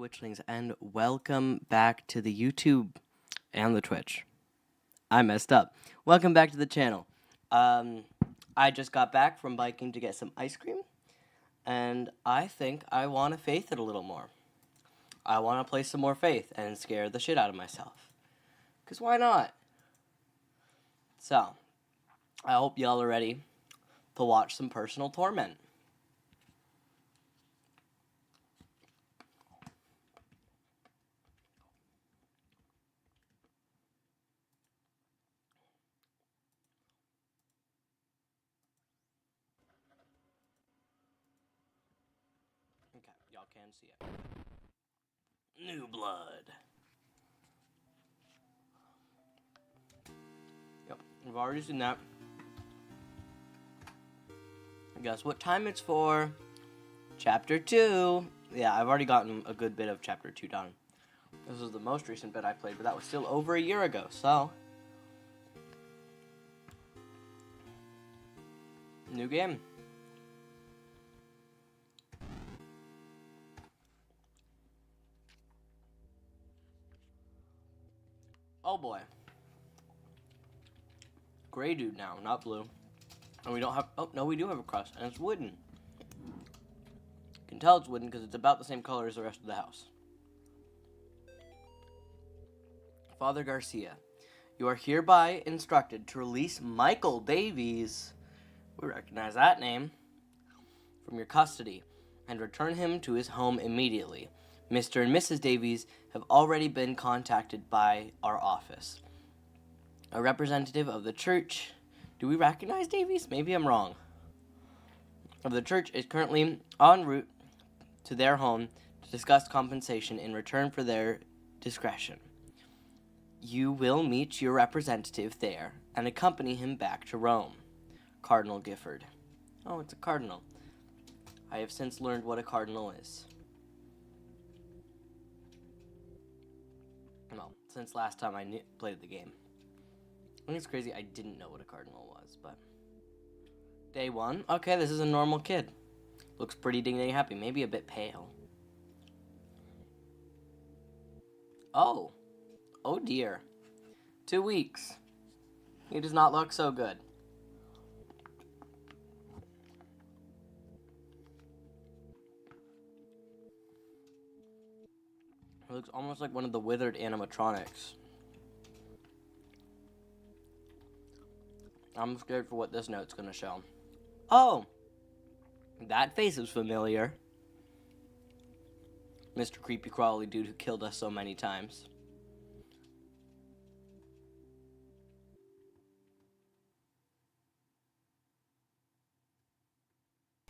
Witchlings, and welcome back to the YouTube and the Twitch. I messed up. Welcome back to the channel. I just got back from biking to get some ice cream, and I think I want to faith it a little more. I want to play some more Faith and scare the shit out of myself. Because why not? So, I hope y'all are ready to watch some personal torment. Okay, y'all can see it. New blood. Yep, we've already seen that. Guess what time it's for? Chapter 2. Yeah, I've already gotten a good bit of Chapter 2 done. This was the most recent bit I played, but that was still over a year ago, so... New game. Oh boy. Gray dude now, not blue. And we don't have... Oh, no, we do have a cross, and it's wooden. You can tell it's wooden because it's about the same color as the rest of the house. Father Garcia, you are hereby instructed to release Michael Davies, we recognize that name, from your custody, and return him to his home immediately. Mr. and Mrs. Davies have already been contacted by our office. A representative of the church... Do we recognize Davies? Maybe I'm wrong. Of the church is currently en route to their home to discuss compensation in return for their discretion. You will meet your representative there and accompany him back to Rome. Cardinal Gifford. Oh, it's a cardinal. I have since learned what a cardinal is. Well, since last time I played the game. I think it's crazy I didn't know what a cardinal was, but... Day 1. Okay, this is a normal kid. Looks pretty ding happy, maybe a bit pale. Oh. Oh dear. 2 weeks. He does not look so good. It looks almost like one of the withered animatronics. I'm scared for what this note's gonna show. Oh! That face is familiar. Mr. Creepy Crawly dude who killed us so many times.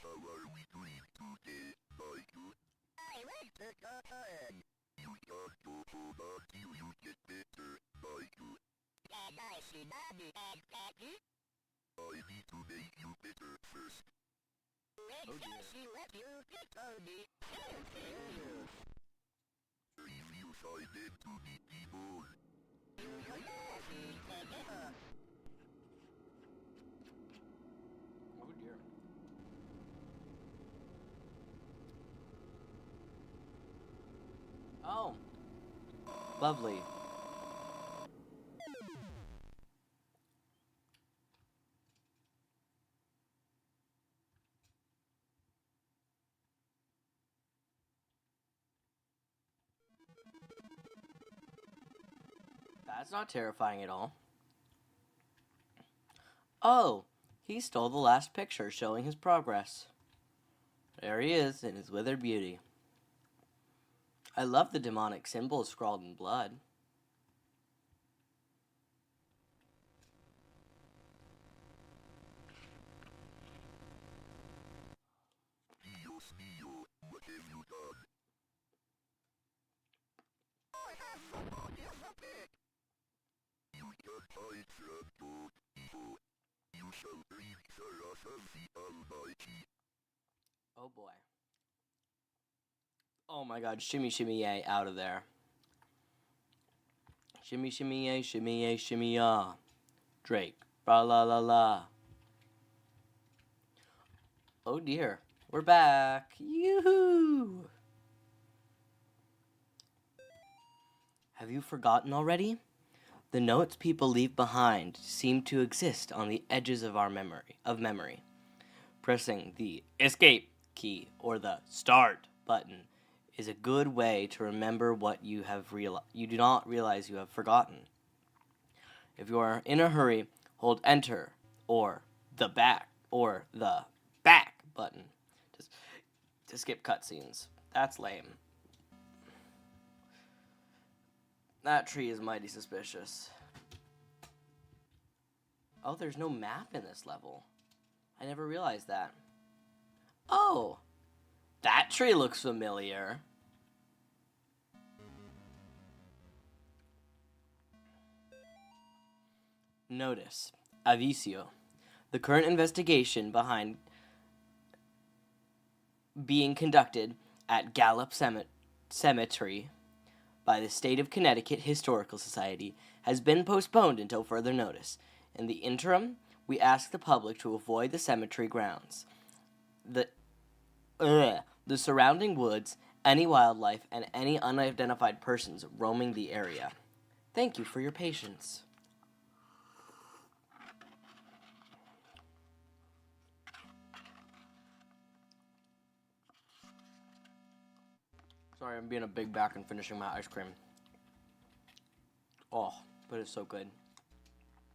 How are we doing today, Michael? I like to go home. You can't go home until you get better, Michael. Can I see Mommy and Daddy? I need to make you better first. When can she let you get on me? I'll kill you. If you find them to be people. You will love me forever. Oh dear. Oh. Lovely. That's not terrifying at all. Oh, he stole the last picture showing his progress. There he is in his withered beauty. I love the demonic symbols scrawled in blood. Dios mío, what have you done? I have forgotten something. You can't hide from God, evil. You shall breathe the wrath of the Almighty. Oh boy. Oh my god, shimmy shimmy yay, out of there. Shimmy shimmy yay, shimmy ya. Drake, ba la la la. Oh dear, we're back. Yoo-hoo! Have you forgotten already? The notes people leave behind seem to exist on the edges of our memory. Pressing the escape key or the start button is a good way to remember what you do not realize you have forgotten. If you are in a hurry, hold enter or the back button to skip cutscenes. That's lame. That tree is mighty suspicious. Oh, there's no map in this level. I never realized that. Oh, that tree looks familiar. Notice, Avicio. The current investigation behind being conducted at Gallup Cemetery by the State of Connecticut Historical Society has been postponed until further notice. In the interim, we ask the public to avoid the cemetery grounds, the surrounding woods, any wildlife, and any unidentified persons roaming the area. Thank you for your patience. Sorry, I'm being a big back and finishing my ice cream. Oh, but it's so good.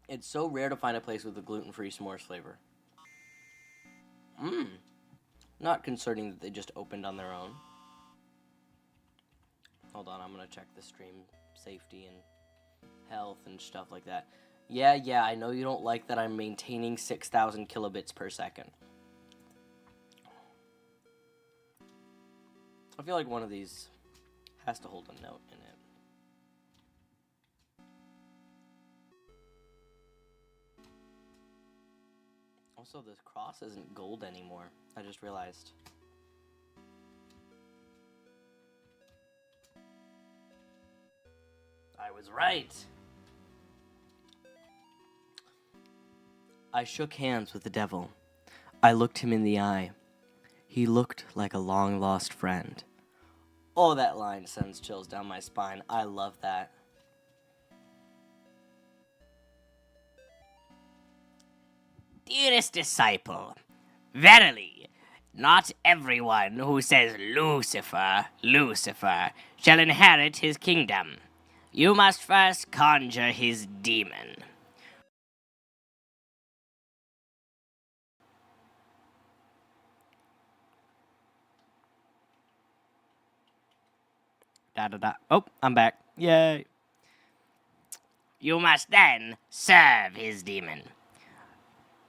It's so rare to find a place with a gluten-free s'mores flavor. Not concerning that they just opened on their own. Hold on, I'm gonna check the stream safety and health and stuff like that. Yeah, I know you don't like that I'm maintaining 6,000 kilobits per second. I feel like one of these has to hold a note in it. Also, this cross isn't gold anymore. I just realized. I was right. I shook hands with the devil. I looked him in the eye. He looked like a long-lost friend. Oh, that line sends chills down my spine. I love that. Dearest disciple, verily, not everyone who says Lucifer, Lucifer, shall inherit his kingdom. You must first conjure his demon. Oh, I'm back. Yay. You must then serve his demon.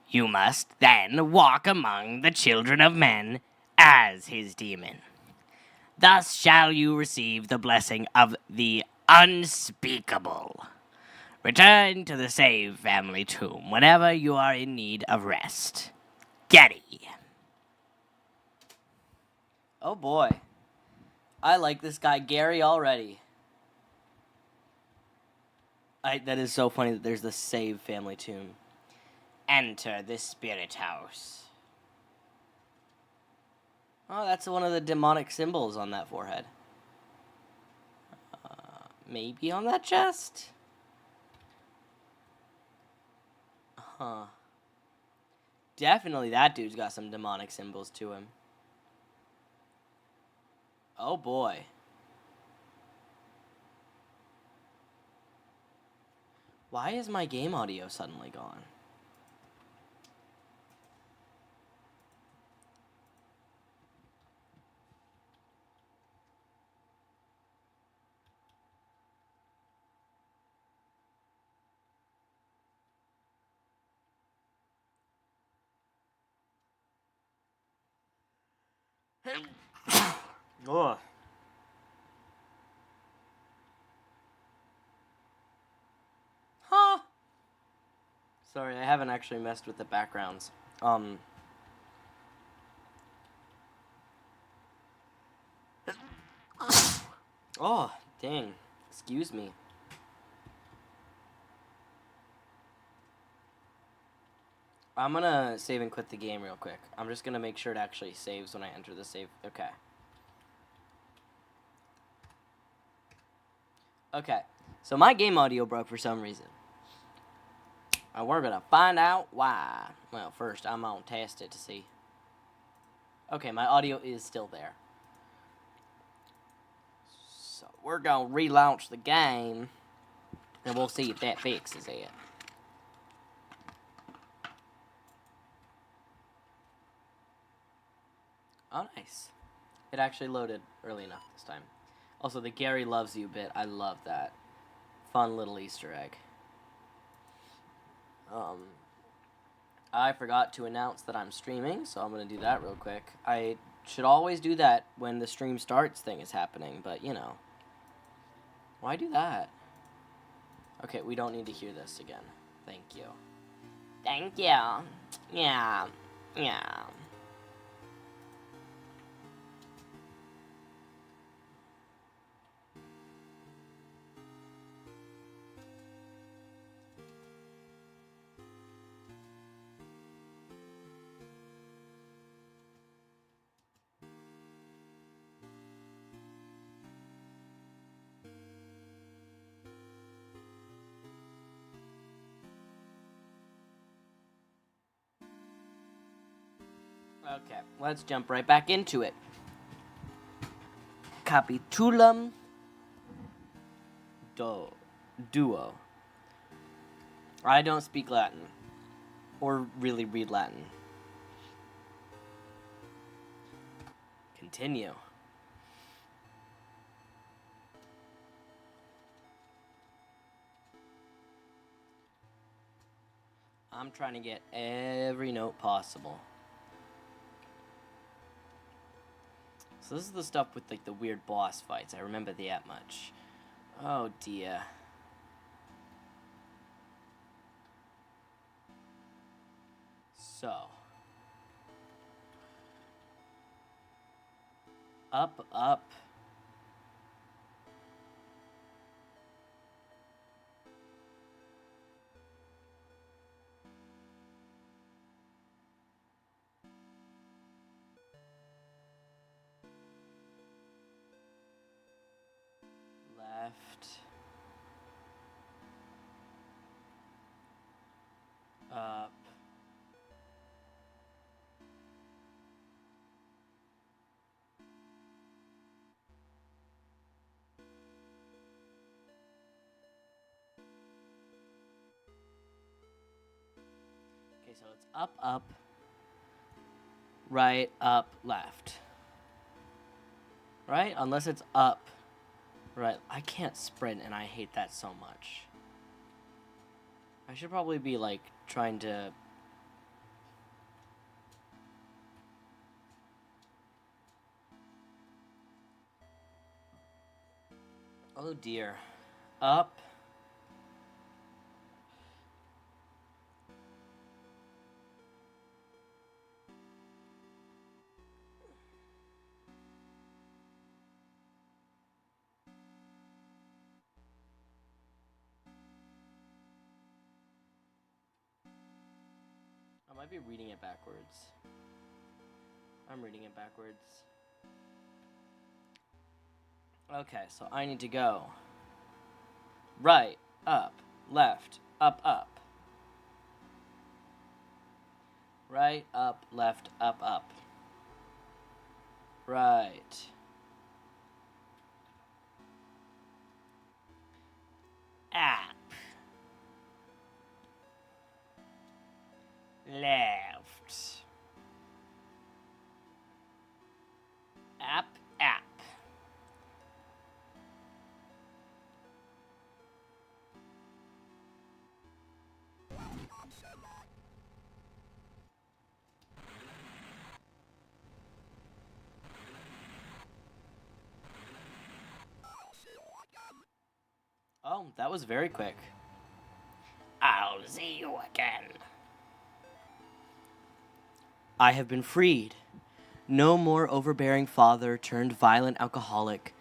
You must then walk among the children of men as his demon. Thus shall you receive the blessing of the unspeakable. Return to the Save family tomb whenever you are in need of rest. Getty. Oh boy. I like this guy Gary already. That is so funny that there's the Save family tomb. Enter the spirit house. Oh, that's one of the demonic symbols on that forehead. Maybe on that chest? Huh. Definitely that dude's got some demonic symbols to him. Oh boy. Why is my game audio suddenly gone? Ugh. Huh. Sorry, I haven't actually messed with the backgrounds. Oh, dang. Excuse me. I'm gonna save and quit the game real quick. I'm just gonna make sure it actually saves when I enter the save. Okay. Okay, so my game audio broke for some reason. And we're gonna find out why. Well, first I'm gonna test it to see. Okay, my audio is still there. So we're gonna relaunch the game, and we'll see if that fixes it. Oh, nice. It actually loaded early enough this time. Also, the Gary loves you bit, I love that. Fun little Easter egg. I forgot to announce that I'm streaming, so I'm going to do that real quick. I should always do that when the stream starts thing is happening, but, you know. Why do that? Okay, we don't need to hear this again. Thank you. Thank you. Yeah. Yeah. Okay, let's jump right back into it. Capitulum duo. I don't speak Latin, or really read Latin. Continue. I'm trying to get every note possible. So this is the stuff with, like, the weird boss fights. I remember that much. Oh, dear. So. Up, up. Left. Up. Okay, so it's up, up, right, up, left. Right? Unless it's up. Right. I can't sprint, and I hate that so much. I should probably be, like, trying to... Oh, dear. Up. I might be reading it backwards. I'm reading it backwards. Okay, so I need to go right, up, left, up, up. Right, up, left, up, up. Right. Up. Left. Up, up. Oh, that was very quick. I'll see you again. I have been freed. No more overbearing father turned violent alcoholic.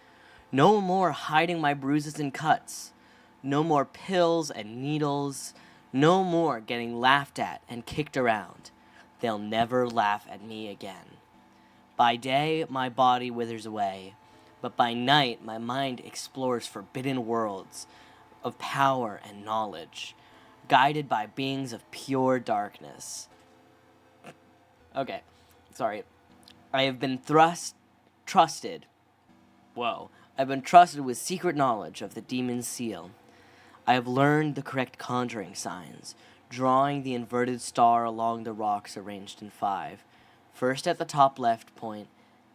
No more hiding my bruises and cuts. No more pills and needles. No more getting laughed at and kicked around. They'll never laugh at me again. By day, my body withers away. but by night my mind explores forbidden worlds of power and knowledge, guided by beings of pure darkness. Okay, sorry. I have been trusted. Whoa. I've been trusted with secret knowledge of the demon's seal. I have learned the correct conjuring signs, drawing the inverted star along the rocks arranged in 5, first at the top left point,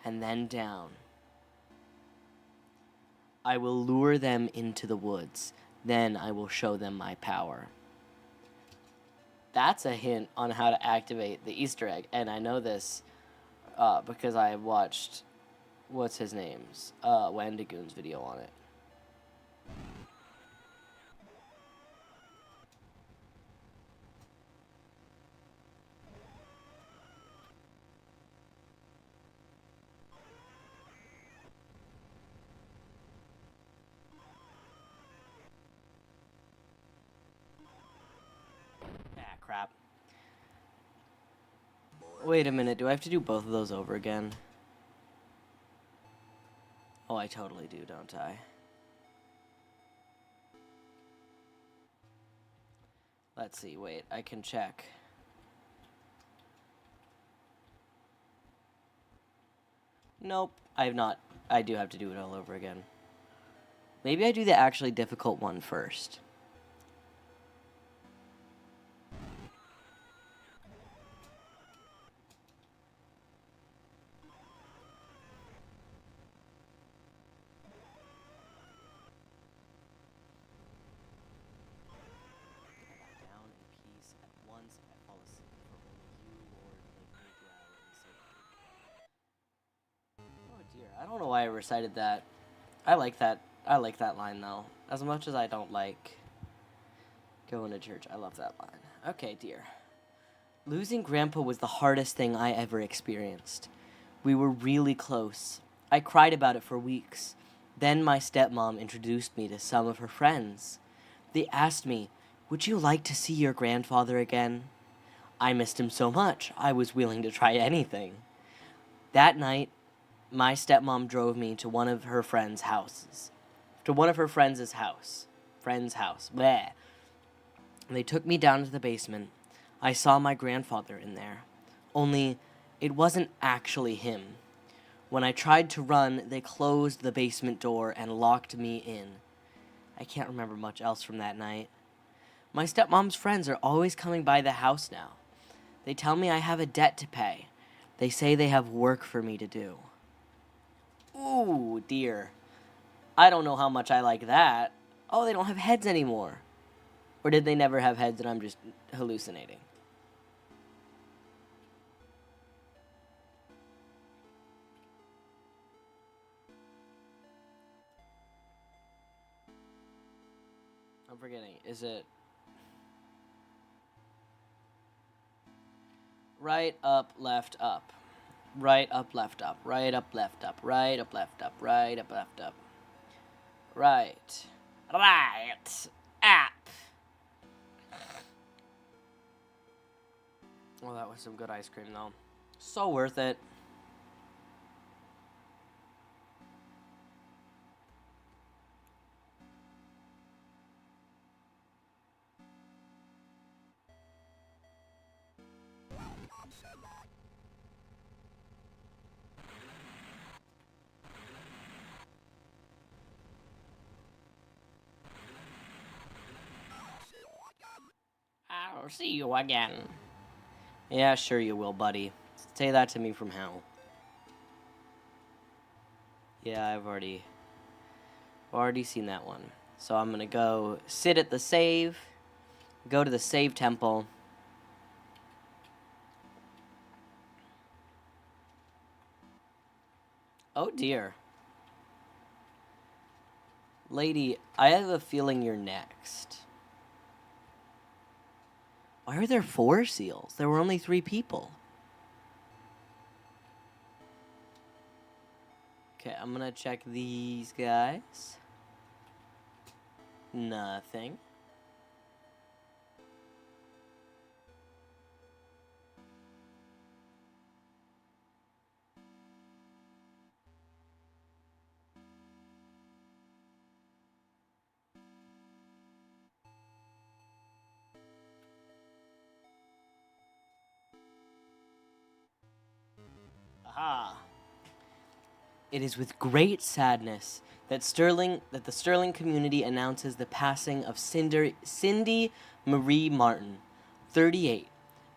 and then down. I will lure them into the woods. Then I will show them my power. That's a hint on how to activate the Easter egg, and I know this because I watched, what's his name's, Wendigoon's video on it. Crap. Wait a minute, do I have to do both of those over again? Oh, I totally do, don't I? Let's see, wait, I can check. Nope, I have not. I do have to do it all over again. Maybe I do the actually difficult one first. I don't know why I recited that. I like that line though. As much as I don't like going to church, I love that line. Okay, dear. Losing Grandpa was the hardest thing I ever experienced. We were really close. I cried about it for weeks. Then my stepmom introduced me to some of her friends. They asked me, "Would you like to see your grandfather again?" I missed him so much, I was willing to try anything. That night, my stepmom drove me to one of her friends' houses. To one of her friends' house. Friend's house. Bleh. They took me down to the basement. I saw my grandfather in there. Only, it wasn't actually him. When I tried to run, they closed the basement door and locked me in. I can't remember much else from that night. My stepmom's friends are always coming by the house now. They tell me I have a debt to pay. They say they have work for me to do. Ooh, dear. I don't know how much I like that. Oh, they don't have heads anymore. Or did they never have heads and I'm just hallucinating? I'm forgetting. Is it right, up, left, up? Right, up, left, up. Right, up, left, up. Right, up, left, up. Right, up, left, up. Right. Right. Up. Oh, that was some good ice cream, though. So worth it. I'll see you again. Yeah, sure you will, buddy. Say that to me from hell. Yeah, I've already seen that one. So I'm gonna go sit at the save, go to the save temple. Oh dear. Lady, I have a feeling you're next. Why are there 4 seals? There were only 3 people. Okay, I'm gonna check these guys. Nothing. It is with great sadness that the Sterling community announces the passing of Cindy Marie Martin, 38,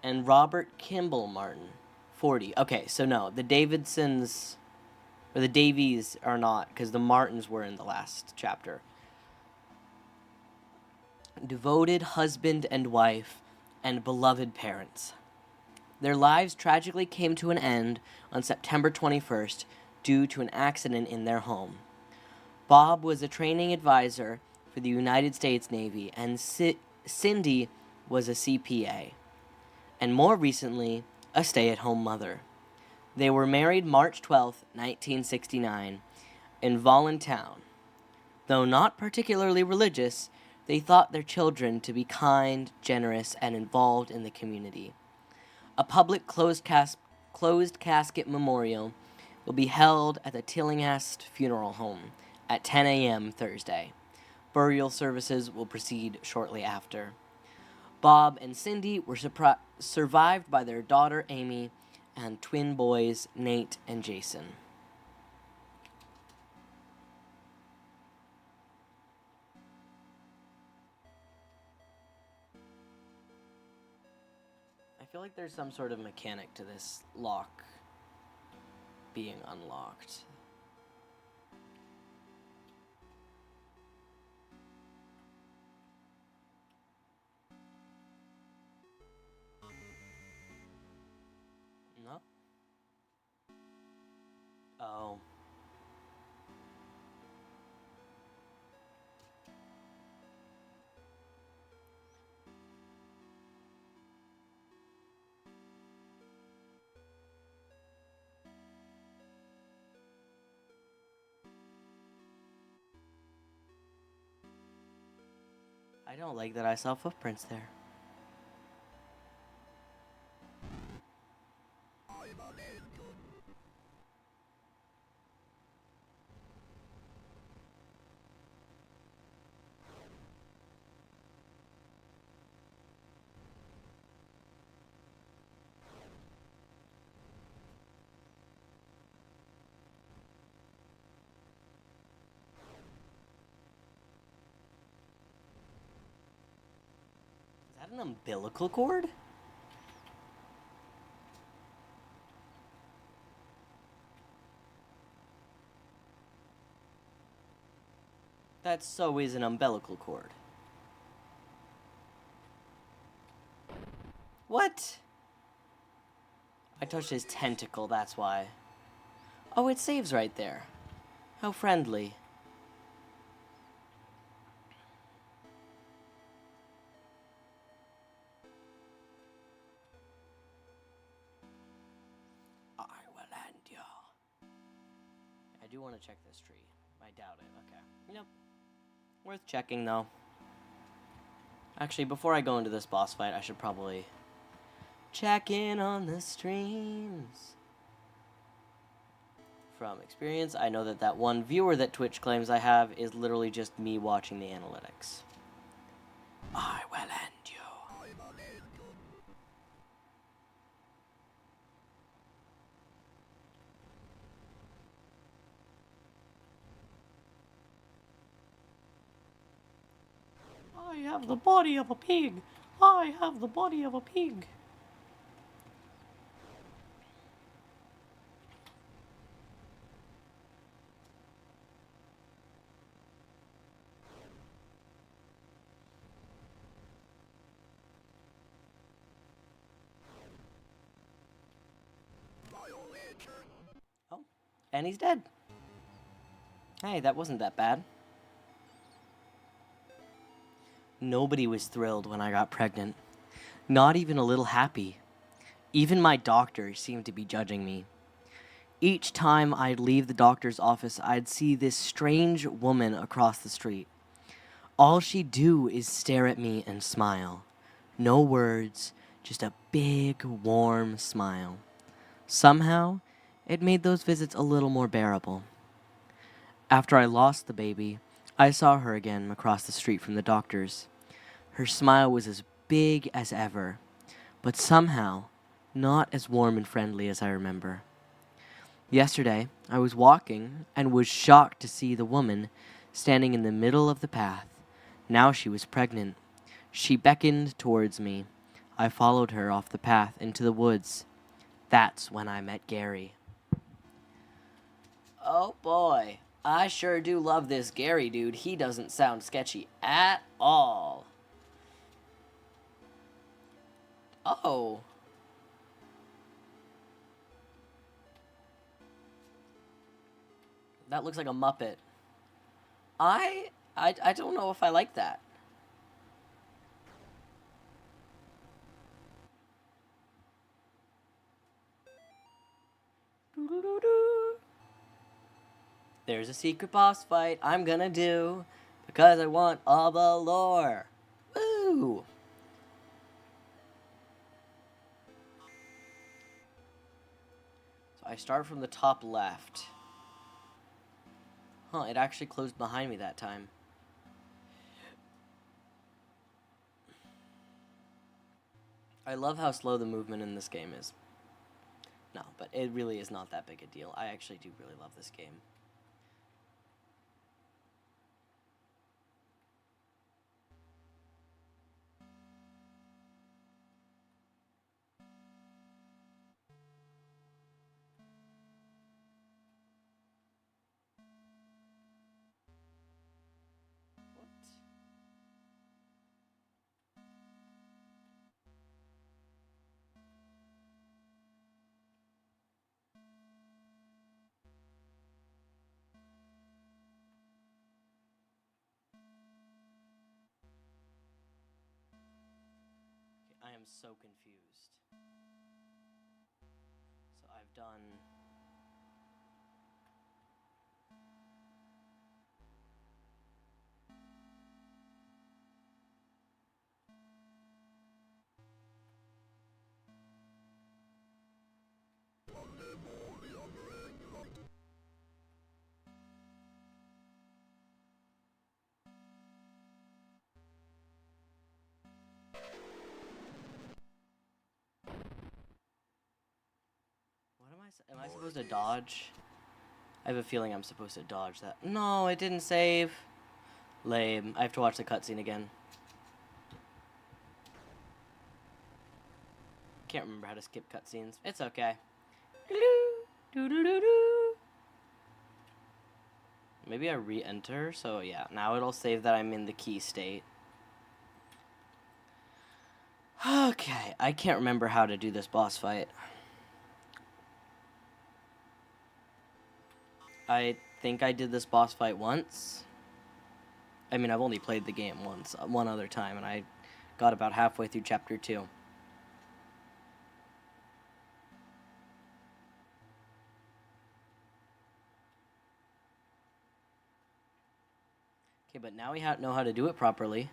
and Robert Kimball Martin, 40. Okay, so no, the Davidsons or the Davies are not, because the Martins were in the last chapter. Devoted husband and wife and beloved parents. Their lives tragically came to an end on September 21st due to an accident in their home. Bob was a training advisor for the United States Navy, and Cindy was a CPA, and more recently, a stay-at-home mother. They were married March 12, 1969, in Voluntown. Though not particularly religious, they thought their children to be kind, generous, and involved in the community. A public closed casket memorial will be held at the Tillinghast Funeral Home at 10 a.m. Thursday. Burial services will proceed shortly after. Bob and Cindy were survived by their daughter Amy and twin boys Nate and Jason. I feel like there's some sort of mechanic to this lock being unlocked. No? Oh. I don't like that I saw footprints there. Is that an umbilical cord? That so is an umbilical cord. What? I touched his tentacle, that's why. Oh, it saves right there. How friendly. I will end you. I do want to check this tree. I doubt it. Okay. Yep. Worth checking, though. Actually, before I go into this boss fight, I should probably check in on the streams. From experience, I know that one viewer that Twitch claims I have is literally just me watching the analytics. I will end you. I have the body of a pig. I have the body of a pig. Oh, and he's dead. Hey, that wasn't that bad. Nobody was thrilled when I got pregnant. Not even a little happy. Even my doctor seemed to be judging me. Each time I'd leave the doctor's office, I'd see this strange woman across the street. All she'd do is stare at me and smile. No words, just a big, warm smile. Somehow, it made those visits a little more bearable. After I lost the baby, I saw her again across the street from the doctor's. Her smile was as big as ever, but somehow not as warm and friendly as I remember. Yesterday, I was walking and was shocked to see the woman standing in the middle of the path. Now she was pregnant. She beckoned towards me. I followed her off the path into the woods. That's when I met Gary. Oh boy, I sure do love this Gary dude. He doesn't sound sketchy at all. Oh. That looks like a Muppet. I don't know if I like that. There's a secret boss fight I'm gonna do because I want all the lore. Woo! So I start from the top left. Huh, it actually closed behind me that time. I love how slow the movement in this game is. No, but it really is not that big a deal. I actually do really love this game. What? I am so confused. So I've done... Am I supposed to dodge? I have a feeling I'm supposed to dodge that. No, it didn't save. Lame. I have to watch the cutscene again. Can't remember how to skip cutscenes. It's okay. Maybe I re-enter, so yeah. Now it'll save that I'm in the key state. Okay, I can't remember how to do this boss fight. I think I did this boss fight once. I mean, I've only played the game once, one other time, and I got about halfway through chapter 2. Okay, but now we know how to do it properly.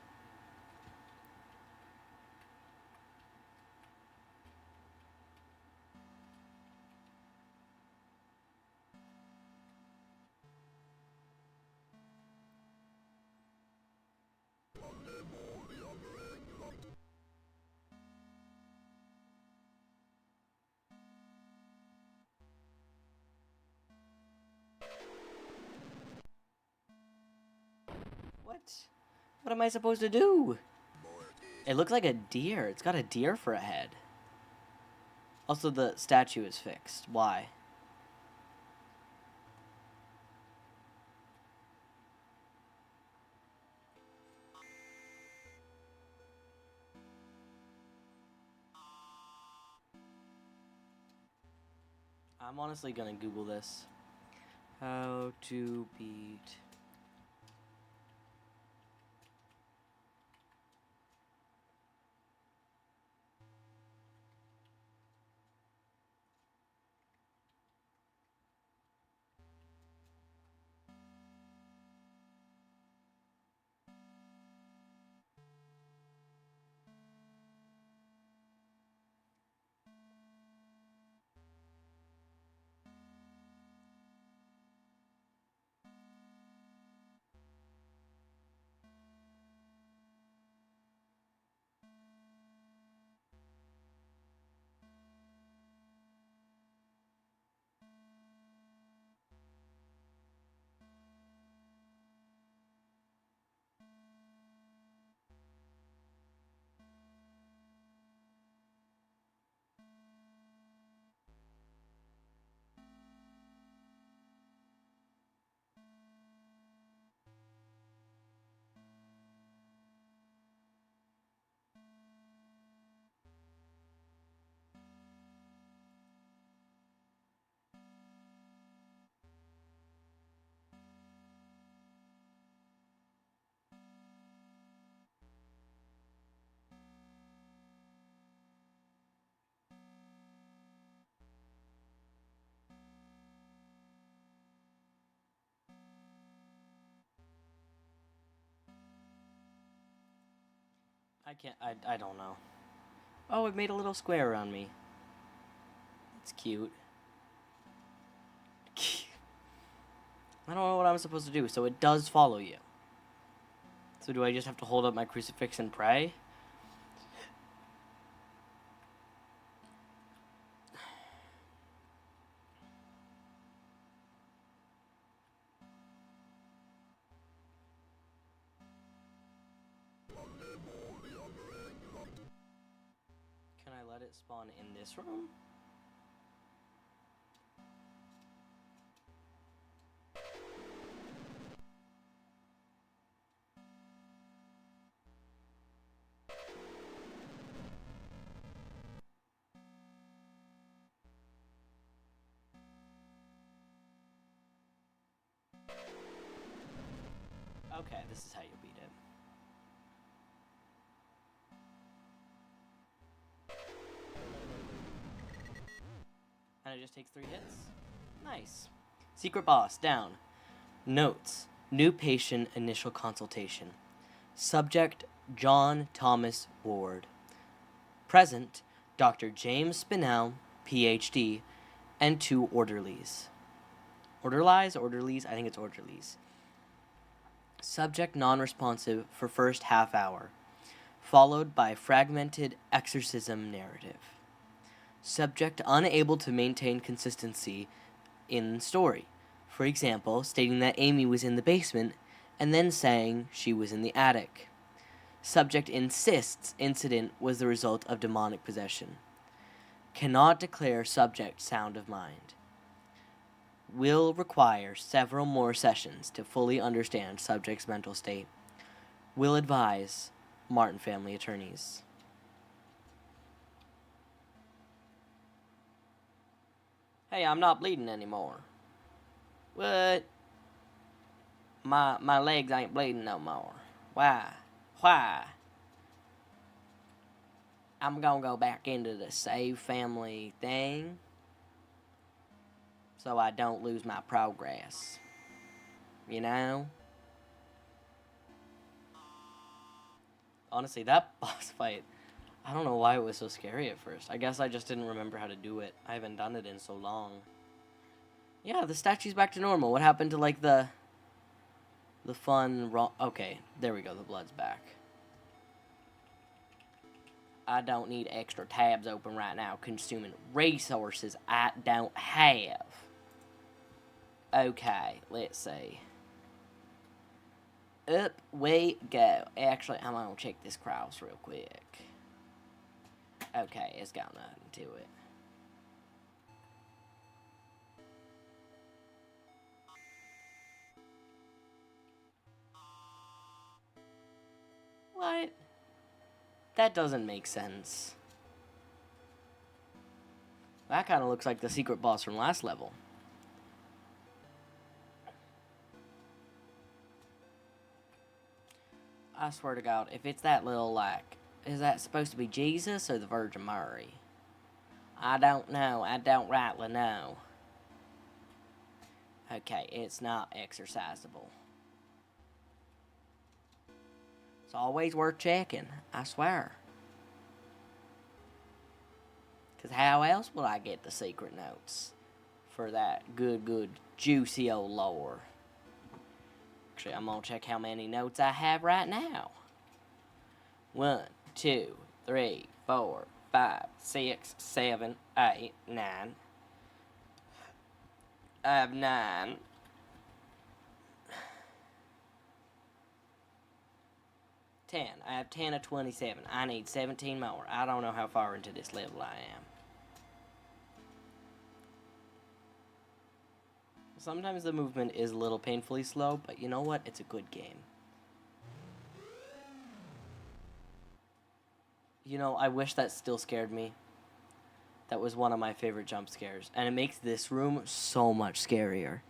What? What am I supposed to do? It looks like a deer. It's got a deer for a head. Also, the statue is fixed. Why? I'm honestly gonna Google this. How to beat... I can't, I don't know. Oh, it made a little square around me. It's cute. I don't know what I'm supposed to do, so it does follow you. So do I just have to hold up my crucifix and pray? Can I let it spawn in this room? Okay, this is how you beat it. And it just takes 3 hits? Nice. Secret boss, down. Notes. New patient initial consultation. Subject, John Thomas Ward. Present, Dr. James Spinell, PhD, and 2 orderlies. Orderlies? I think it's orderlies. Subject non-responsive for first half hour, followed by fragmented exorcism narrative. Subject unable to maintain consistency in story. For example, stating that Amy was in the basement and then saying she was in the attic. Subject insists incident was the result of demonic possession. Cannot declare subject sound of mind. Will require several more sessions to fully understand subject's mental state. Will advise Martin family attorneys. Hey, I'm not bleeding anymore. What? My legs ain't bleeding no more. Why? I'm gonna go back into the save family thing so I don't lose my progress. You know? Honestly, that boss fight, I don't know why it was so scary at first. I guess I just didn't remember how to do it. I haven't done it in so long. Yeah, the statue's back to normal. What happened to, like, the fun raw... Okay, there we go. The blood's back. I don't need extra tabs open right now, consuming resources I don't have. Okay, let's see. Up we go. Actually, I'm gonna check this cross real quick. Okay, it's got nothing to it. What? That doesn't make sense. That kind of looks like the secret boss from last level. I swear to God, if it's that little, like, is that supposed to be Jesus or the Virgin Mary? I don't know. I don't rightly know. Okay, it's not exercisable. It's always worth checking, I swear. Because how else would I get the secret notes for that good, juicy old lore? Actually, I'm going to check how many notes I have right now. 1, 2, 3, 4, 5, 6, 7, 8, 9. I have 9. 10. I have 10 of 27. I need 17 more. I don't know how far into this level I am. Sometimes the movement is a little painfully slow, but you know what? It's a good game. You know, I wish that still scared me. That was one of my favorite jump scares. And it makes this room so much scarier.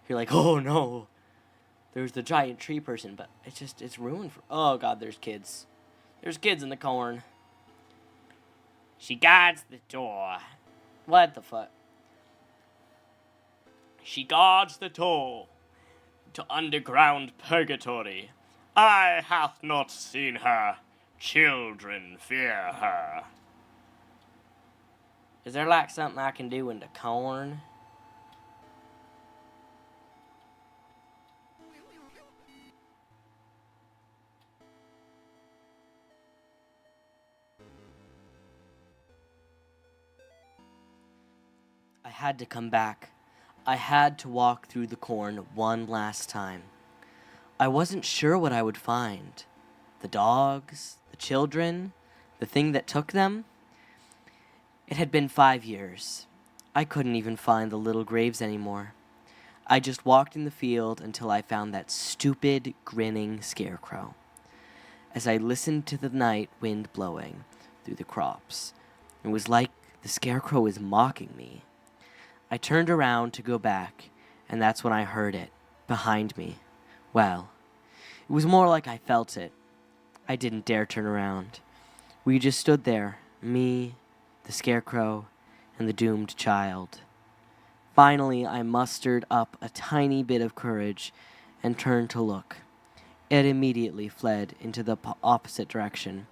You're like, oh no. There's the giant tree person, but it's ruined for... Oh god, there's kids. There's kids in the corn. She guards the door. What the fuck? She guards the door to underground purgatory. Eye hath not seen her. Children fear her. Is there like something I can do into corn? I had to come back. I had to walk through the corn one last time. I wasn't sure what I would find. The dogs, the children, the thing that took them. It had been 5 years. I couldn't even find the little graves anymore. I just walked in the field until I found that stupid, grinning scarecrow. As I listened to the night wind blowing through the crops, it was like the scarecrow was mocking me. I turned around to go back, and that's when I heard it, behind me. Well, it was more like I felt it. I didn't dare turn around. We just stood there, me, the scarecrow, and the doomed child. Finally, I mustered up a tiny bit of courage and turned to look. It immediately fled into the opposite direction,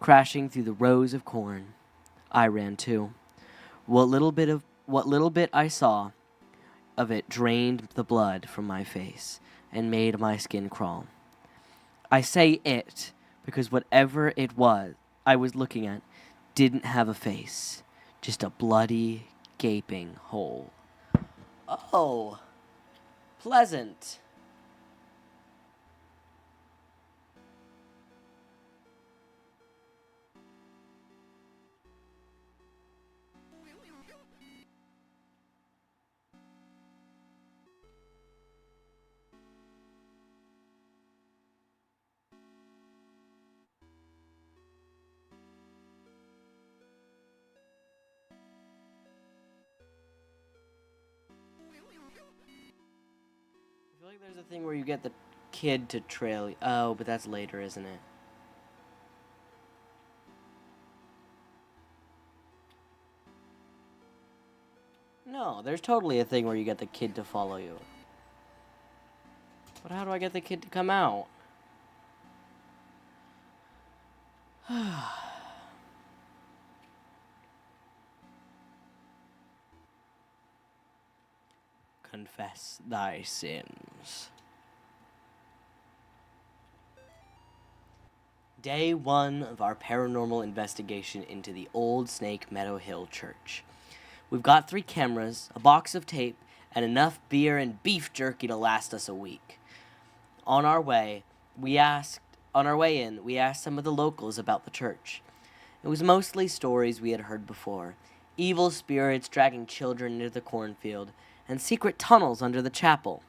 crashing through the rows of corn. I ran too. What little bit I saw of it drained the blood from my face and made my skin crawl. I say it because whatever it was I was looking at didn't have a face, just a bloody, gaping hole. Oh, pleasant. I feel like there's a thing where you get the kid to trail you. Oh, but that's later, isn't it? No, there's totally a thing where you get the kid to follow you. But how do I get the kid to come out? Confess thy sins. Day 1 of our paranormal investigation into the Old Snake Meadow Hill Church. We've got 3 cameras, a box of tape, and enough beer and beef jerky to last us a week. On our way in, we asked some of the locals about the church. It was mostly stories we had heard before. Evil spirits dragging children into the cornfield, and secret tunnels under the chapel.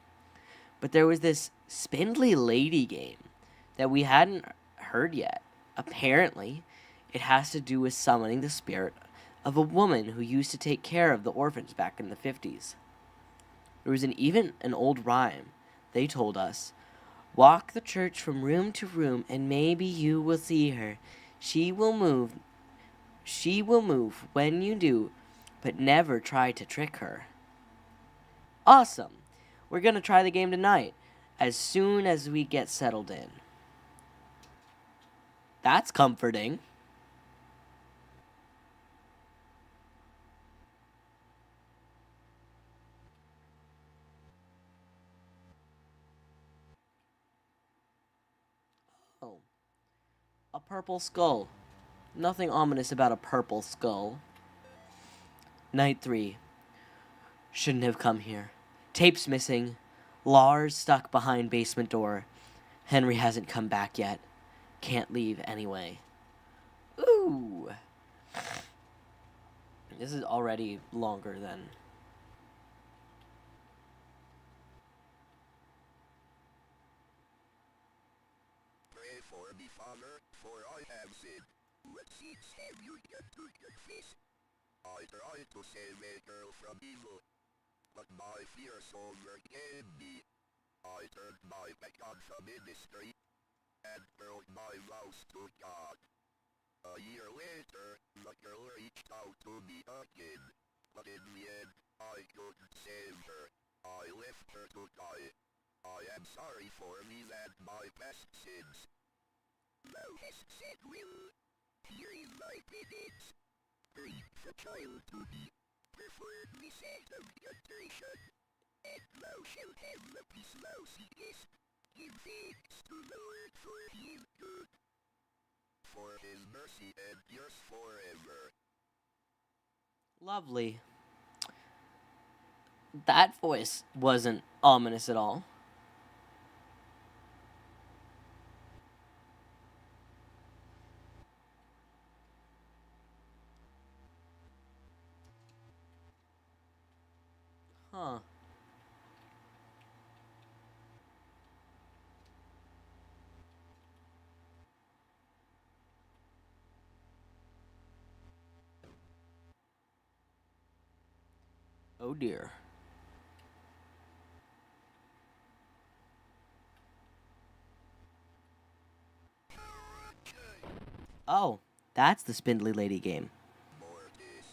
But there was this spindly lady game that we hadn't heard yet. Apparently, it has to do with summoning the spirit of a woman who used to take care of the orphans back in the 50s. There was even an old rhyme. They told us, "Walk the church from room to room, and maybe you will see her. She will move when you do, but never try to trick her." Awesome! We're gonna try the game tonight, as soon as we get settled in. That's comforting. Oh. A purple skull. Nothing ominous about a purple skull. Night 3. Shouldn't have come here. Tape's missing. Lars stuck behind basement door. Henry hasn't come back yet. Can't leave anyway. Ooh. This is already longer than... Pray for me, Father, for I have sinned. What sins have you done to confess? I tried to save a girl from evil, but my fears overcame me. I turned my back on the ministry and broke my vows to God. A year later, the girl reached out to me again, but in the end, I couldn't save her. I left her to die. I am sorry for me and my past sins. thou hast said will. Here is thy penance. Bring the child to thee, preferably saved of temptation, and thou shalt have the peace thou seekest. Give thanks to the Lord, for he is good. For his mercy endures forever. Lovely. That voice wasn't ominous at all. Huh. Oh dear. Oh, that's the Spindly Lady game. Mortis.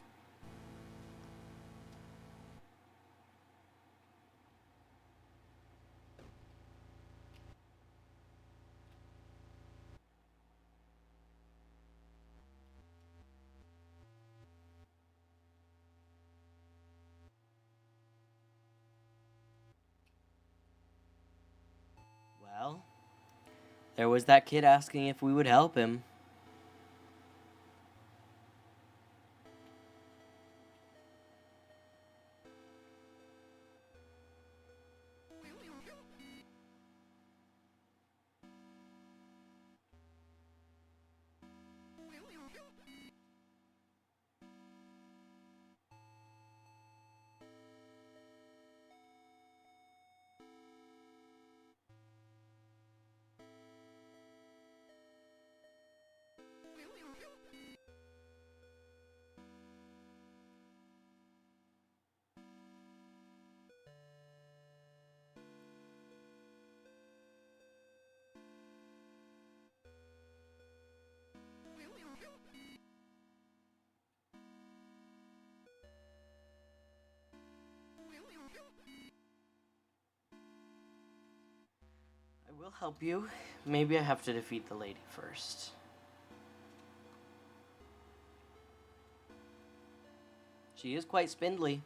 Well, there was that kid asking if we would help him. I will help you. Maybe I have to defeat the lady first. She is quite spindly.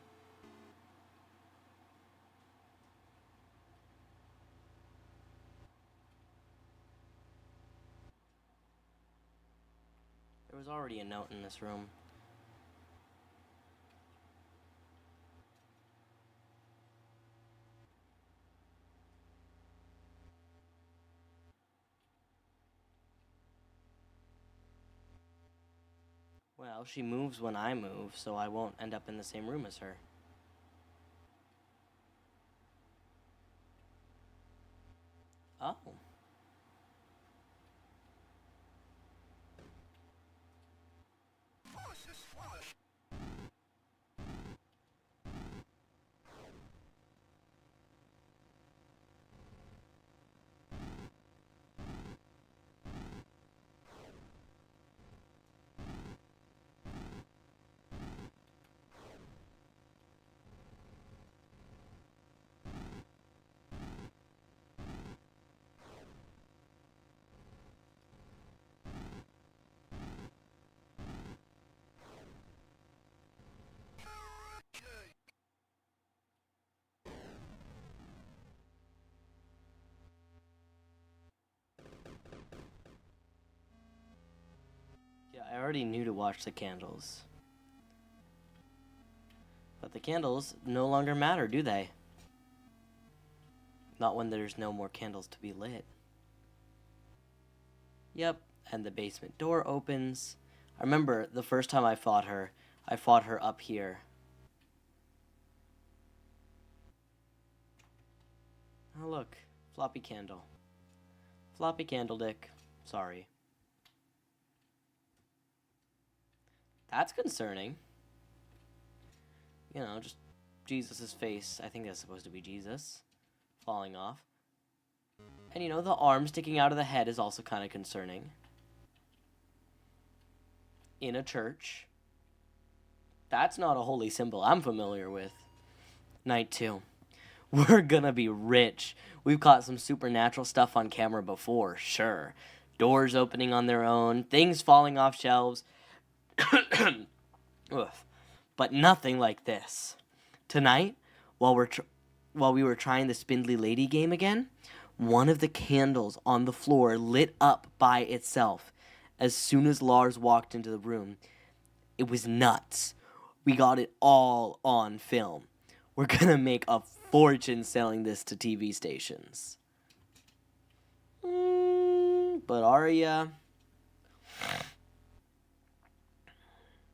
There was already a note in this room. Well, she moves when I move, so I won't end up in the same room as her. Oh. Forces flush. Yeah, I already knew to watch the candles. But the candles no longer matter, do they? Not when there's no more candles to be lit. Yep, and the basement door opens. I remember the first time I fought her up here. Oh look, floppy candle. Floppy candle dick. Sorry. That's concerning. You know, just Jesus' face. I think that's supposed to be Jesus. Falling off. And you know, the arm sticking out of the head is also kind of concerning. In a church. That's not a holy symbol I'm familiar with. Night 2. We're gonna be rich. We've caught some supernatural stuff on camera before, sure. doors opening on their own, things falling off shelves. Oof. But nothing like this. Tonight, while we were trying the Spindly Lady game again, one of the candles on the floor lit up by itself as soon as Lars walked into the room. It was nuts. We got it all on film. We're gonna make a fortune selling this to TV stations. But are ya?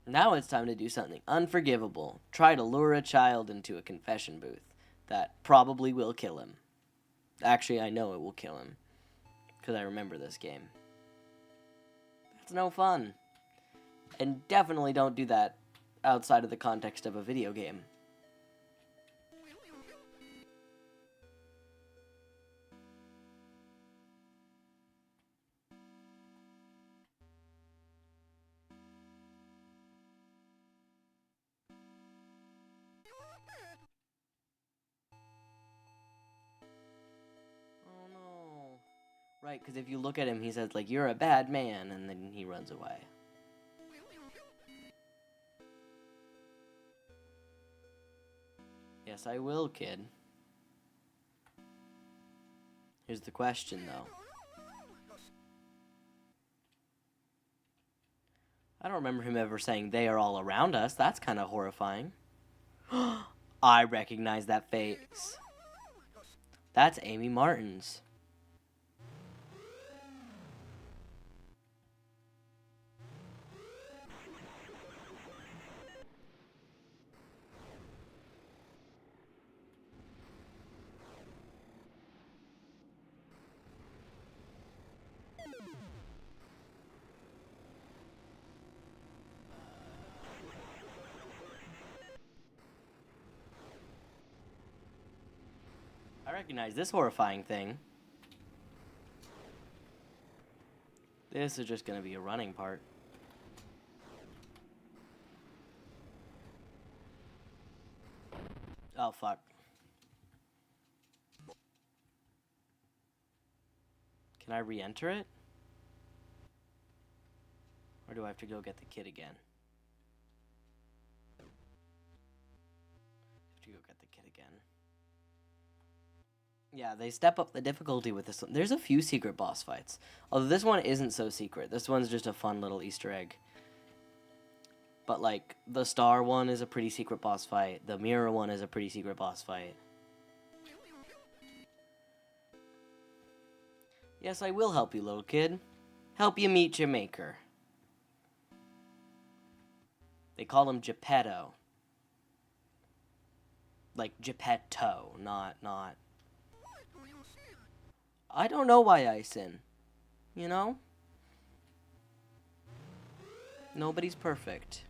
Now it's time to do something unforgivable. Try to lure a child into a confession booth. That probably will kill him. Actually, I know it will kill him. Because I remember this game. That's no fun. And definitely don't do that outside of the context of a video game. Oh no. Right, because if you look at him, he says, like, you're a bad man, and then he runs away. Yes, I will, kid. Here's the question, though. I don't remember him ever saying they are all around us. That's kind of horrifying. I recognize that face. That's Amy Martin's. I recognize this horrifying thing. This is just going to be a running part. Oh, fuck. Can I re-enter it? Or do I have to go get the kid again? I have to go get the kid again. Yeah, they step up the difficulty with this one. There's a few secret boss fights. Although this one isn't so secret. This one's just a fun little Easter egg. But, like, the star one is a pretty secret boss fight. The mirror one is a pretty secret boss fight. Yes, I will help you, little kid. Help you meet your maker. They call him Geppetto. Like, Geppetto, not... I don't know why I sin. You know? Nobody's perfect.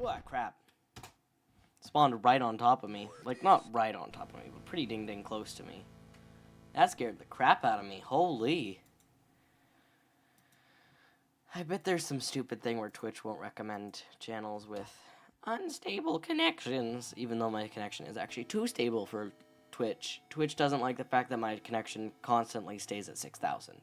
Ooh, crap. Spawned right on top of me. Like, not right on top of me, but pretty ding close to me. That scared the crap out of me. Holy. I bet there's some stupid thing where Twitch won't recommend channels with unstable connections, even though my connection is actually too stable for Twitch. Twitch doesn't like the fact that my connection constantly stays at 6,000.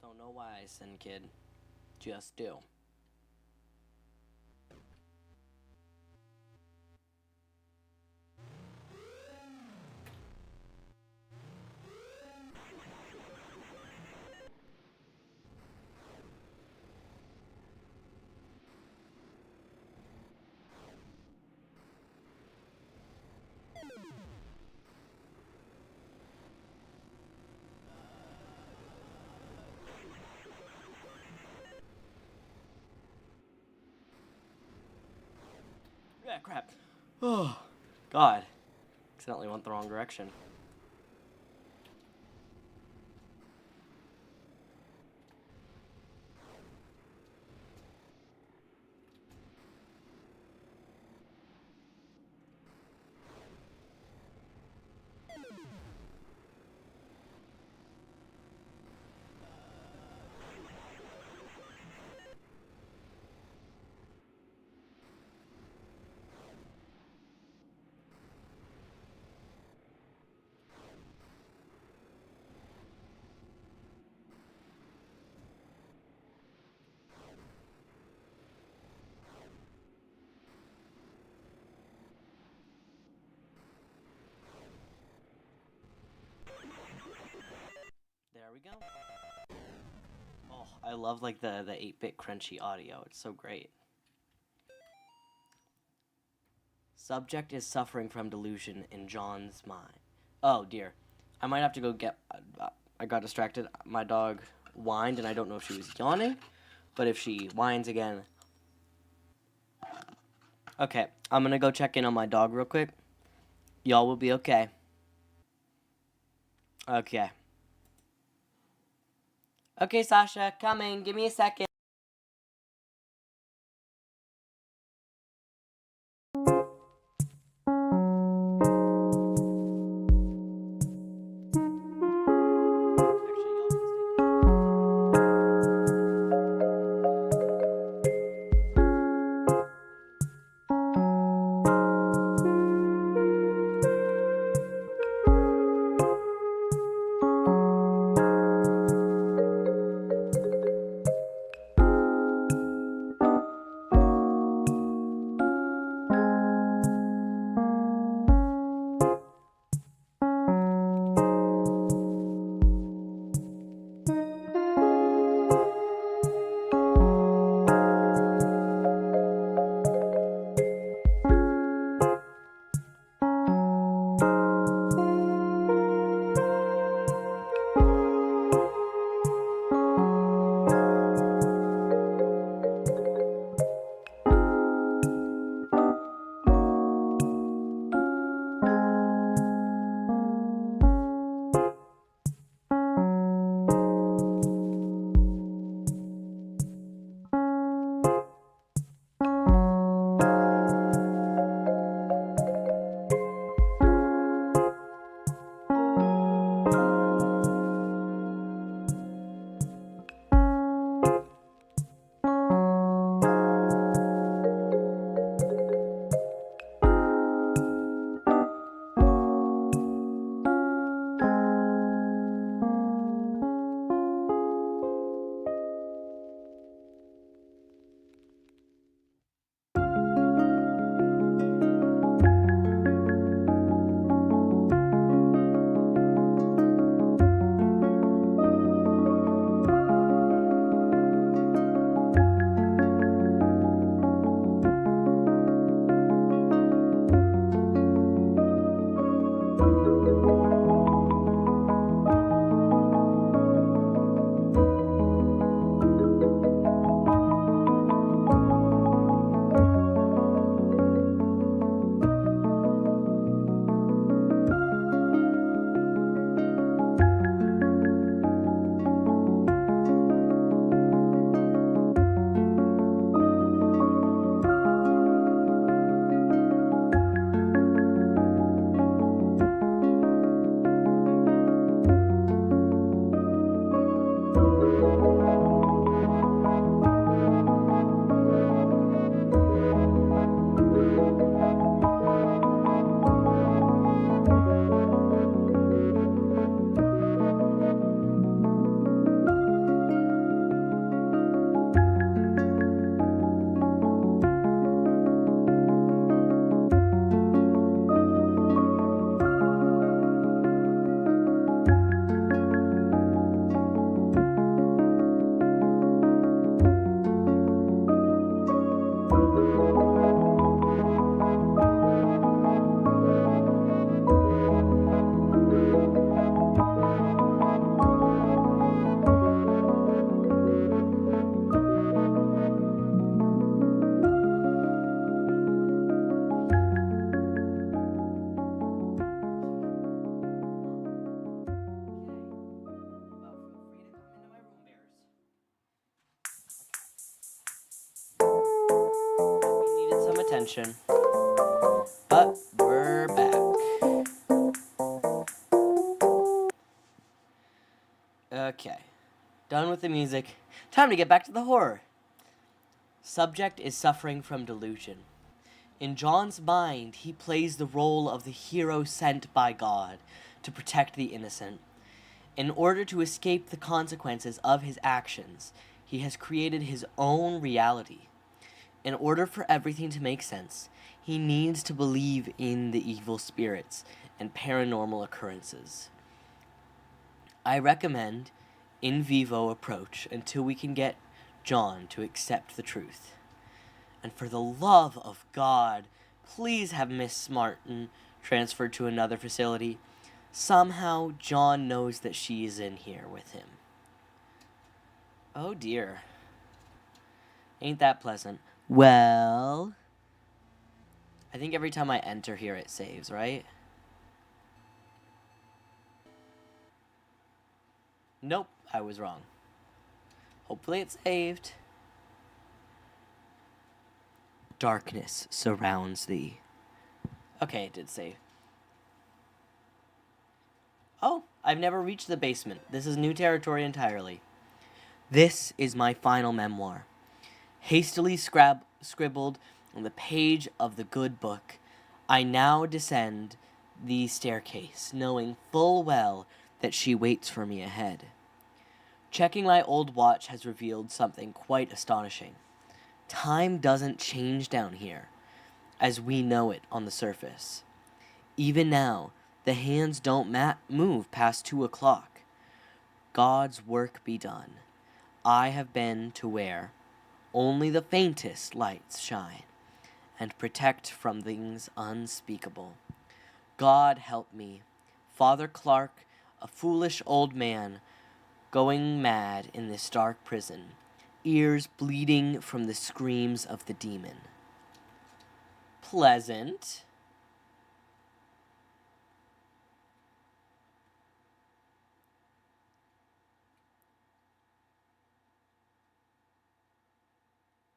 Don't know why I sin, kid. Just do. Yeah, crap. Oh, God. Accidentally went the wrong direction. There we go. Oh, I love like the 8-bit crunchy audio. It's so great. Subject is suffering from delusion in John's mind. Oh dear. I might have to go get... I got distracted. My dog whined and I don't know if she was yawning. But if she whines again... Okay, I'm gonna go check in on my dog real quick. Y'all will be okay. Okay. Okay, Sasha, coming. Give me a second. Actually, y'all can stay. attention. But we're back. Okay. Done with the music. Time to get back to the horror. Subject is suffering from delusion. In John's mind, he plays the role of the hero sent by God to protect the innocent. In order to escape the consequences of his actions, he has created his own reality. In order for everything to make sense, he needs to believe in the evil spirits and paranormal occurrences. I recommend in vivo approach until we can get John to accept the truth. And for the love of God, please have Miss Martin transferred to another facility. Somehow, John knows that she is in here with him. Oh dear. Ain't that pleasant? Well, I think every time I enter here it saves, right? Nope, I was wrong. Hopefully it saved. Darkness surrounds thee. Okay, it did save. Oh, I've never reached the basement. This is new territory entirely. This is my final memoir. Hastily scribbled on the page of the good book, I now descend the staircase, knowing full well that she waits for me ahead. Checking my old watch has revealed something quite astonishing. Time doesn't change down here, as we know it on the surface. Even now, the hands don't move past 2 o'clock. God's work be done. I have been to where only the faintest lights shine, and protect from things unspeakable. God help me, Father Clark, a foolish old man, going mad in this dark prison, ears bleeding from the screams of the demon. Pleasant.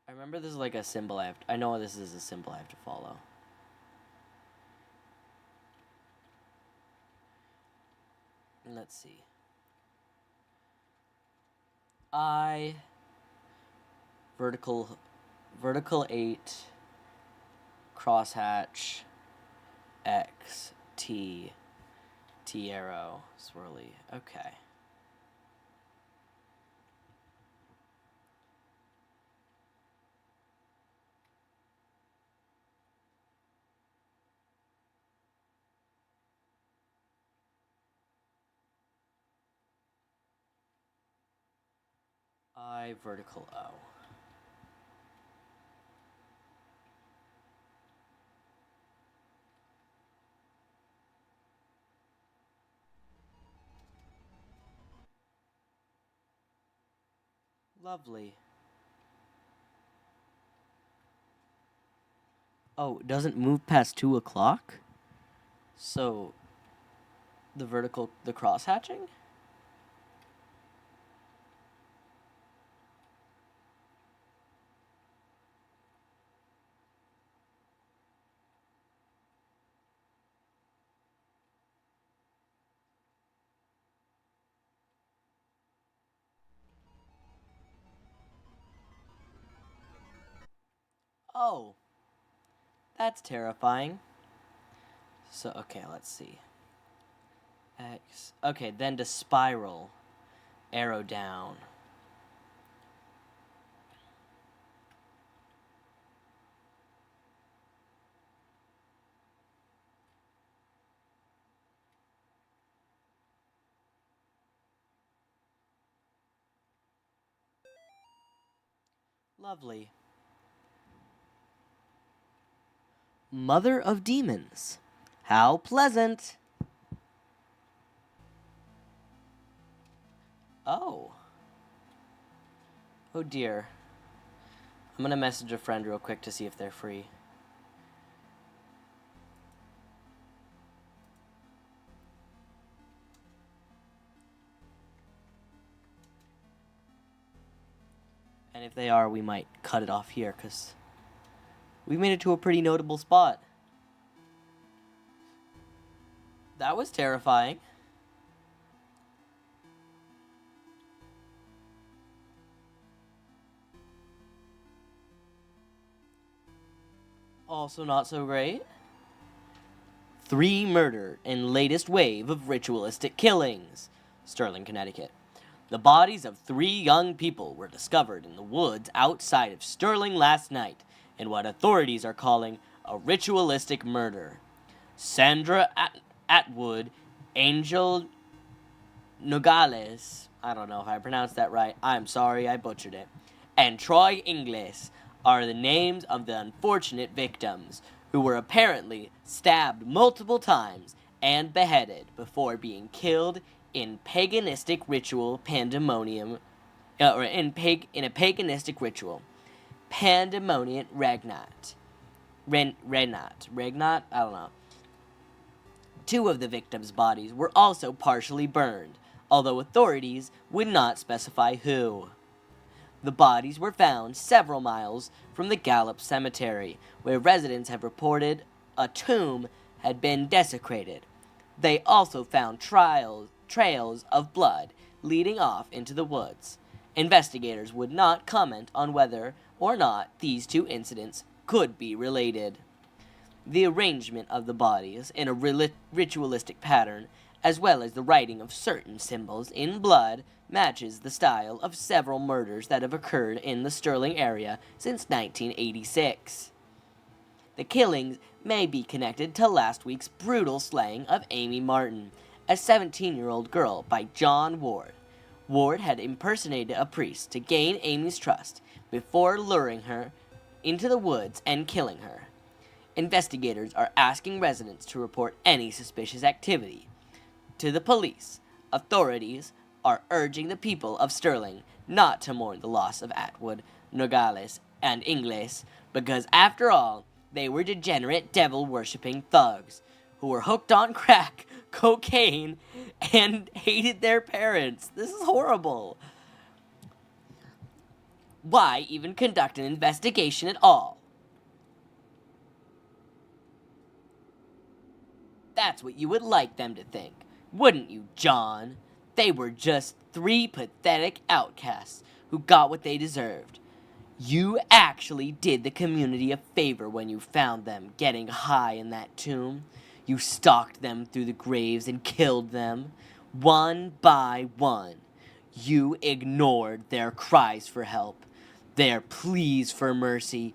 I remember this is like a symbol I know this is a symbol I have to follow. Let's see. I vertical 8 crosshatch X T arrow swirly. Okay. I vertical O. Lovely. Oh, it doesn't move past 2 o'clock? So, the cross hatching? Oh, that's terrifying. So, okay, let's see. X. Okay, then to spiral. Arrow down. Lovely. Mother of Demons. How pleasant. Oh. Oh dear. I'm gonna message a friend real quick to see if they're free. And if they are, we might cut it off here, because We made it to a pretty notable spot. That was terrifying. Also not so great. 3 murder in latest wave of ritualistic killings. Sterling, Connecticut. The bodies of 3 young people were discovered in the woods outside of Sterling last night in what authorities are calling a ritualistic murder. Sandra Atwood, Angel Nogales, I don't know if I pronounced that right, I'm sorry, I butchered it, and Troy Ingles are the names of the unfortunate victims, who were apparently stabbed multiple times and beheaded before being killed in paganistic ritual pandemonium, in a paganistic ritual. Pandemonium Regnat. Regnat? I don't know. 2 of the victims' bodies were also partially burned, although authorities would not specify who. The bodies were found several miles from the Gallup Cemetery, where residents have reported a tomb had been desecrated. They also found trails of blood leading off into the woods. Investigators would not comment on whether or not these 2 incidents could be related. The arrangement of the bodies in a ritualistic pattern, as well as the writing of certain symbols in blood, matches the style of several murders that have occurred in the Sterling area since 1986. The killings may be connected to last week's brutal slaying of Amy Martin, a 17-year-old girl, by John Ward. Ward had impersonated a priest to gain Amy's trust before luring her into the woods and killing her. Investigators are asking residents to report any suspicious activity to the police. Authorities are urging the people of Sterling not to mourn the loss of Atwood, Nogales, and Ingles, because after all, they were degenerate, devil-worshipping thugs who were hooked on crack, cocaine, and hated their parents. This is horrible. Why even conduct an investigation at all? That's what you would like them to think, wouldn't you, John? They were just 3 pathetic outcasts who got what they deserved. You actually did the community a favor when you found them getting high in that tomb. You stalked them through the graves and killed them, one by one. You ignored their cries for help, their pleas for mercy.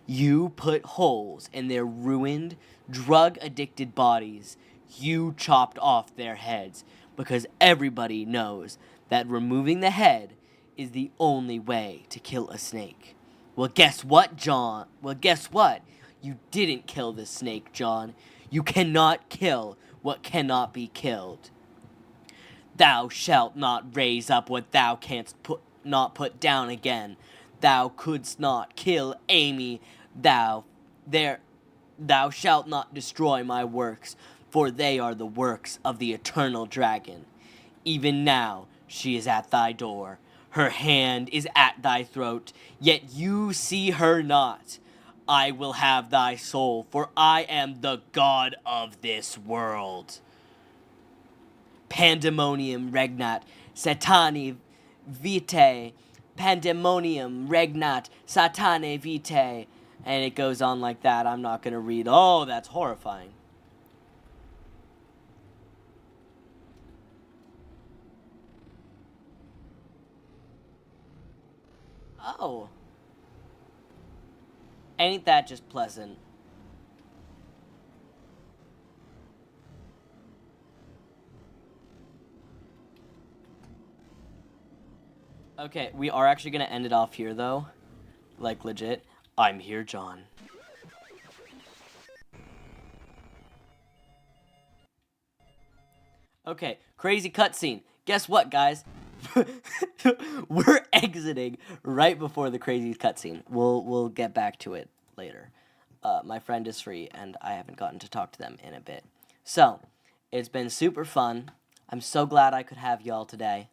You put holes in their ruined, drug-addicted bodies. You chopped off their heads, because everybody knows that removing the head is the only way to kill a snake. Well, guess what, John? Well, guess what? You didn't kill the snake, John. You cannot kill what cannot be killed. Thou shalt not raise up what thou canst not put down again. Thou couldst not kill Amy. Thou shalt not destroy my works, for they are the works of the eternal dragon. Even now she is at thy door. Her hand is at thy throat, yet you see her not. I will have thy soul, for I am the God of this world. Pandemonium regnat, satani vitae. Pandemonium regnat, satane vitae. And it goes on like that. I'm not going to read. Oh, that's horrifying. Oh. Ain't that just pleasant? Okay, we are actually going to end it off here, though. Like, legit. I'm here, John. Okay, crazy cutscene. Guess what, guys? We're exiting right before the crazy cutscene. We'll get back to it later. My friend is free, and I haven't gotten to talk to them in a bit. So, it's been super fun. I'm so glad I could have y'all today.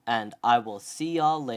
And I will see y'all later.